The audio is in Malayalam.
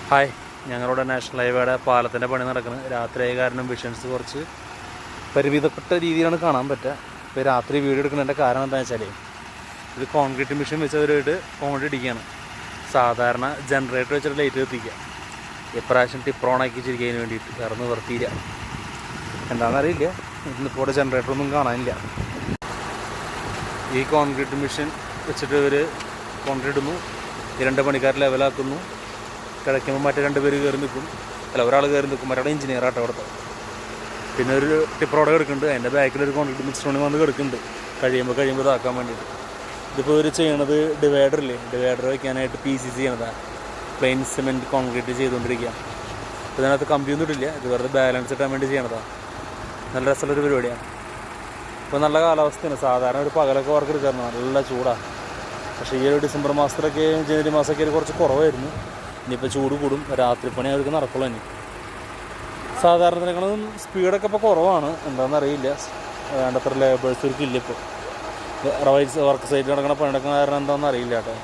ഹായ്, ഞങ്ങളുടെ നാഷണൽ ഹൈവേയുടെ പാലത്തിൻ്റെ പണി നടക്കുന്നത്. രാത്രിയായ കാരണം വിഷൻസ് കുറച്ച് പരിമിതപ്പെട്ട രീതിയിലാണ് കാണാൻ പറ്റുക. ഇപ്പോൾ രാത്രി വീഡിയോ എടുക്കുന്നതിൻ്റെ കാരണം എന്താണെന്ന് വെച്ചാൽ ഇത് കോൺക്രീറ്റ് മെഷീൻ വെച്ചവരായിട്ട് കോൺക്രീറ്റ് ഇടിക്കുകയാണ്. സാധാരണ ജനറേറ്റർ വെച്ചിട്ട് ലൈറ്റ് കത്തിക്കുക. ഇപ്രാവശ്യം ടിപ്പർ ഓണാക്കി വെച്ചിരിക്കുന്നതിന് വേണ്ടിയിട്ട് വേറെ നിവർത്തിയില്ല. എന്താണെന്നറിയില്ല, ഇന്നിപ്പോൾ ഇവിടെ ജനറേറ്ററൊന്നും കാണാനില്ല. ഈ കോൺക്രീറ്റ് മെഷീൻ വെച്ചിട്ട് ഇവർ കോൺക്രീറ്റ് ഇടുന്നു, ഈ 2 പണിക്കാർ ലെവലാക്കുന്നു. കിടക്കുമ്പോൾ മറ്റേ 2 പേര് കയറി നിൽക്കും, ഒരാൾ കയറി നിൽക്കും, മറ്റേ എഞ്ചിനീയർ ആട്ടോ അവിടുത്തെ. പിന്നെ ഒരു ടിപ്പറോടെ കിടക്കുന്നുണ്ട്, അതിൻ്റെ ബാക്കിലൊരു കോൺക്രീറ്റ് മിക്സ് വന്ന് കിടക്കുന്നുണ്ട് കഴിയുമ്പോൾ ഇതാക്കാൻ വേണ്ടിയിട്ട്. ഇതിപ്പോൾ ഇവർ ചെയ്യണത് ഡിവൈഡർ വയ്ക്കാനായിട്ട് PCC ചെയ്യണതാണ്. പ്ലെയിൻ സിമെൻറ്റ് കോൺക്രീറ്റ് ചെയ്തുകൊണ്ടിരിക്കുക. അപ്പോൾ ഇതിനകത്ത് കമ്പിയൊന്നും ഇട്ടില്ല, ഇത് വെറുതെ ബാലൻസ് ഇട്ടാൻ വേണ്ടി ചെയ്യണതാണ്. നല്ല രസമുള്ളൊരു പരിപാടിയാണ്. ഇപ്പോൾ നല്ല കാലാവസ്ഥയാണ്. സാധാരണ ഒരു പകലൊക്കെ വർക്ക് എടുക്കാറുണ്ട്, നല്ല ചൂടാണ്. പക്ഷേ ഈ ഒരു ഡിസംബർ മാസത്തിലൊക്കെ ജനുവരി മാസമൊക്കെ കുറച്ച് കുറവായിരുന്നു. ഇനിയിപ്പോൾ ചൂട് കൂടും, രാത്രി പണി അവർക്ക് നടക്കുള്ളൂ. ഇനി സാധാരണത്തിനേക്കാളും സ്പീഡൊക്കെ ഇപ്പോൾ കുറവാണ്. എന്താണെന്നറിയില്ല, വേണ്ടത്ര ലേബേഴ്സ് ഇവർക്കില്ല. ഇപ്പോൾ വർക്ക് സൈറ്റ് നടക്കുന്ന പണി നടക്കുന്ന കാരണം എന്താണെന്ന് അറിയില്ല കേട്ടോ.